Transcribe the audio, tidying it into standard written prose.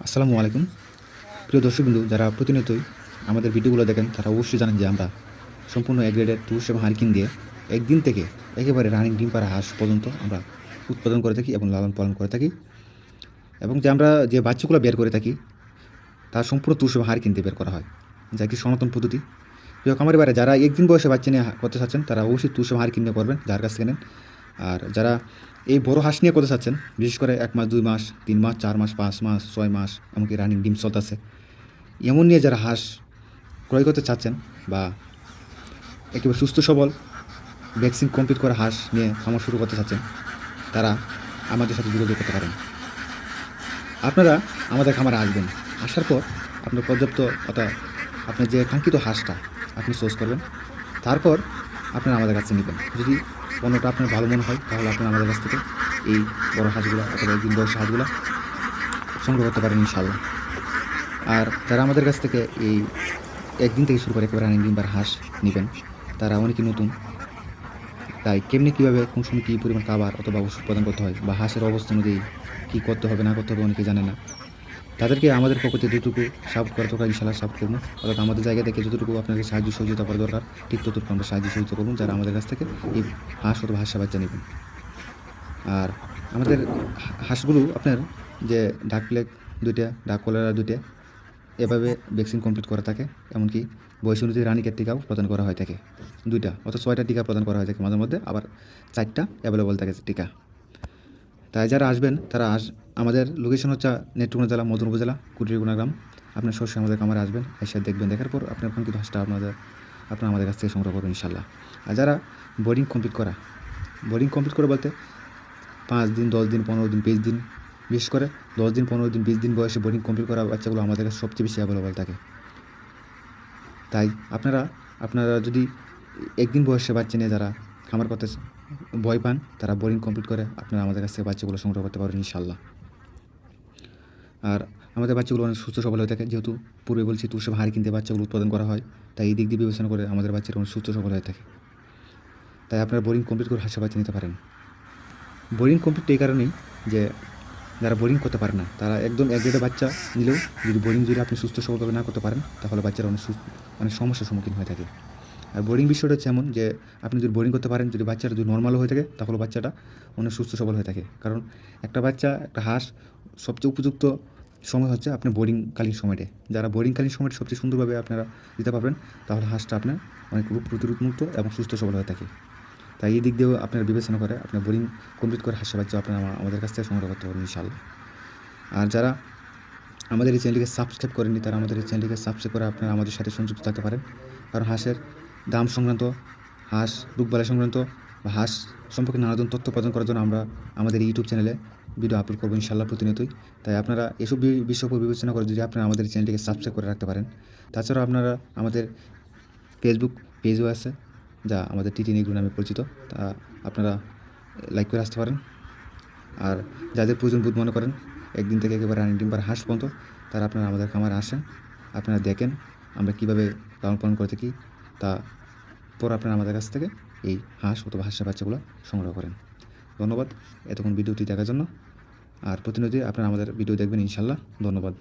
আসসালামু আলাইকুম। প্রিয় দর্শকবৃন্দু, যারা প্রতিনিয়তই আমাদের ভিডিওগুলো দেখেন তারা অবশ্যই জানেন যে আমরা সম্পূর্ণ এ গ্রেডের তুষ এবং হারিকেন দিয়ে একদিন থেকে একেবারে রানিং ডিম পাড়া হাঁস পর্যন্ত আমরা উৎপাদন করে থাকি এবং লালন পালন করে থাকি, এবং যে আমরা যে বাচ্চাগুলো বের করে থাকি তা সম্পূর্ণ তুষ এবং হারিকেন দিয়ে বের করা হয়, যা কি সনাতন পদ্ধতি। যাই হোক, আমার এবারে যারা একদিন বয়সে বাচ্চা নিয়ে করতে চাচ্ছেন তারা অবশ্যই তুষ এবং হারিকেন নিয়ে করবেন, যার কাছ থেকে নেন। আর যারা এই বড় হাঁস নিয়ে করতে চাচ্ছেন, বিশেষ করে 1 মাস, 2 মাস, 3 মাস, 4 মাস, 5 মাস, 6 মাস, এমনকি রানিং ডিম চলতেছে এমন নিয়ে যারা হাঁস ক্রয় করতে চাচ্ছেন, বা একেবারে সুস্থ সবল ভ্যাকসিন কমপ্লিট করা হাঁস নিয়ে খামার শুরু করতে চাচ্ছেন, তারা আমাদের সাথে যোগাযোগ করতে পারেন। আপনারা আমাদের খামারে আসবেন, আসার পর আপনার পর্যাপ্ত অর্থাৎ আপনার যে কাঙ্ক্ষিত হাঁসটা আপনি সোর্স করবেন, তারপর আপনারা আমাদের কাছে নেবেন। যদি পণ্যটা আপনার ভালো মনে হয় তাহলে আপনারা আমাদের কাছ থেকে এই বড় হাঁসগুলো অথবা একদিন বয়সী হাঁসগুলো সংগ্রহ করতে পারেন ইনশাল্লাহ। আর যারা আমাদের কাছ থেকে এই একদিন থেকে শুরু করে একেবারে রানিং ডিম বা হাঁস নেবেন, তারা অনেকেই নতুন, তাই কেমনি কীভাবে কোন সময় কী পরিমাণ খাবার অথবা ওষুধ প্রদান করতে হয় বা হাঁসের অবস্থা অনুযায়ী কী করতে হবে না করতে হবে অনেকে জানে না। তাদেরকে আমাদের পক্ষ থেকে যতটুকু সাপোর্ট করা দরকার ইনশাল্লাহ সাপোর্ট করবো, অর্থাৎ আমাদের জায়গা থেকে যতটুকু আপনাকে সাহায্য সহযোগিতা করা দরকার ঠিক ততটুকু আমরা সাহায্য সহযোগিতা করবো, যারা আমাদের কাছ থেকে এই হাঁস অথবা হাঁসের বাচ্চা নেবেন। আর আমাদের হাঁসগুলো আপনার যে ডাক প্লেগ 2টা, ডাক কলেরা 2টা, এভাবে ভ্যাকসিন কমপ্লিট করা থাকে। এমনকি বয়স অনুযায়ী রানীক্ষেত টিকাও প্রদান করা হয়ে থাকে 2টা, অর্থাৎ 6টা টিকা প্রদান করা হয়ে থাকে, মাঝে মধ্যে আবার 4টা অ্যাভেলেবল থাকে টিকা। তাই যারা আসবেন তারা আমাদের লোকেশন হচ্ছে নেত্রকোনা জেলা, মধুর উপজেলা, কুটিরগুনা গ্রাম। আপনার সরাসরি আমাদের খামারে আসবেন, এসে দেখবেন, দেখার পর আপনার কাঙ্ক্ষিত হাঁসটা আপনারা আমাদের কাছ থেকে সংগ্রহ করবেন ইনশাল্লাহ। আর যারা বোর্ডিং কমপ্লিট করা বলতে 5 দিন, 10 দিন, 15 দিন, 20 দিন, বিশেষ করে 10 দিন, 15 দিন, 20 দিন বয়সে বোর্ডিং কমপ্লিট করা বাচ্চাগুলো আমাদের কাছে সবচেয়ে বেশি অ্যাভেলেবল থাকে। তাই আপনারা যদি একদিন বয়সে বাচ্চা নিয়ে যারা খামার করতে ভয় পান, তারা বোর্ডিং কমপ্লিট করে আপনারা আমাদের কাছ থেকে বাচ্চাগুলো সংগ্রহ করতে পারবেন ইনশাল্লাহ। আর আমাদের বাচ্চাগুলো অনেক সুস্থ সবল হয়ে থাকে, যেহেতু পূর্বে বলছি তুষ হাড় কিনতে বাচ্চাগুলো উৎপাদন করা হয়, তাই এই দিক দিয়ে বিবেচনা করে আমাদের বাচ্চারা অনেক সুস্থ সবল হয়ে থাকে। তাই আপনারা বোর্ডিং কমপ্লিট করে হাঁসের বাচ্চা নিতে পারেন। বোর্ডিং কমপ্লিট এই কারণেই যে যারা বোর্ডিং করতে পারে না তারা একদম এক গ্রেডের বাচ্চা নিলেও যদি বোর্ডিং যদি আপনি সুস্থ সবলভাবে না করতে পারেন তাহলে বাচ্চারা অনেক সমস্যার সম্মুখীন হয়ে থাকে। আর বোর্ডিং বিষয়টা হচ্ছে এমন যে আপনি যদি বোর্ডিং করতে পারেন, যদি বাচ্চাটা যদি নর্মালও হয়ে থাকে তাহলে বাচ্চাটা অনেক সুস্থ সবল হয়ে থাকে। কারণ একটা হাঁস সবচেয়ে উপযুক্ত সময় হচ্ছে আপনার বোর্ডিংকালীন সময়টা। যারা বোর্ডিংকালীন সময়টা সবচেয়ে সুন্দরভাবে আপনারা দিতে পারবেন, তাহলে হাঁসটা আপনার অনেক রোগ প্রতিরোধমুক্ত এবং সুস্থ সবল হয়ে থাকে। তাই এই দিক দিয়েও আপনারা বিবেচনা করে আপনার বোর্ডিং কমপ্লিট করে হাঁসের বাচ্চা আপনারা আমাদের কাছ থেকে সংগ্রহ করতে পারবেন ইনশাআল্লাহ। আর যারা আমাদের এই চ্যানেলটিকে সাবস্ক্রাইব করেননি, তারা আমাদের এই চ্যানেলটিকে সাবস্ক্রাইব করে আপনারা আমাদের সাথে সংযুক্ত থাকতে পারেন। কারণ হাঁসের দাম সংক্রান্ত, হাঁস রোগবালাই সংক্রান্ত বা হাঁস সম্পর্কে নানান তথ্য প্রদান করার জন্য আমরা আমাদের ইউটিউব চ্যানেলে ভিডিও আপলোড করবো ইনশাআল্লাহ প্রতিনিয়তই। তাই আপনারা এসব বিষয় উপর বিবেচনা করে যদি আপনারা আমাদের চ্যানেলটিকে সাবস্ক্রাইব করে রাখতে পারেন। তাছাড়াও আপনারা আমাদের ফেসবুক পেজও আছে, যা আমাদের টিটি নেগ্রো নামে পরিচিত, তা আপনারা লাইক করে আসতে পারেন। আর যাদের প্রয়োজন বোধ মনে করেন একদিন থেকে একেবারে রানিং ডিম হাঁস পর্যন্ত, তারা আপনারা আমাদের খামারে আসেন, আপনারা দেখেন আমরা কীভাবে লালন পালন করে থাকি, তারপর আপনারা আমাদের কাছ থেকে এই হাঁস অথবা হাঁসের বাচ্চাগুলো সংগ্রহ করেন। ধন্যবাদ এতক্ষণ ভিডিওটি দেখার জন্য। আর প্রতিনিয়তই আপনারা আমাদের ভিডিও দেখবেন ইনশাল্লাহ। ধন্যবাদ।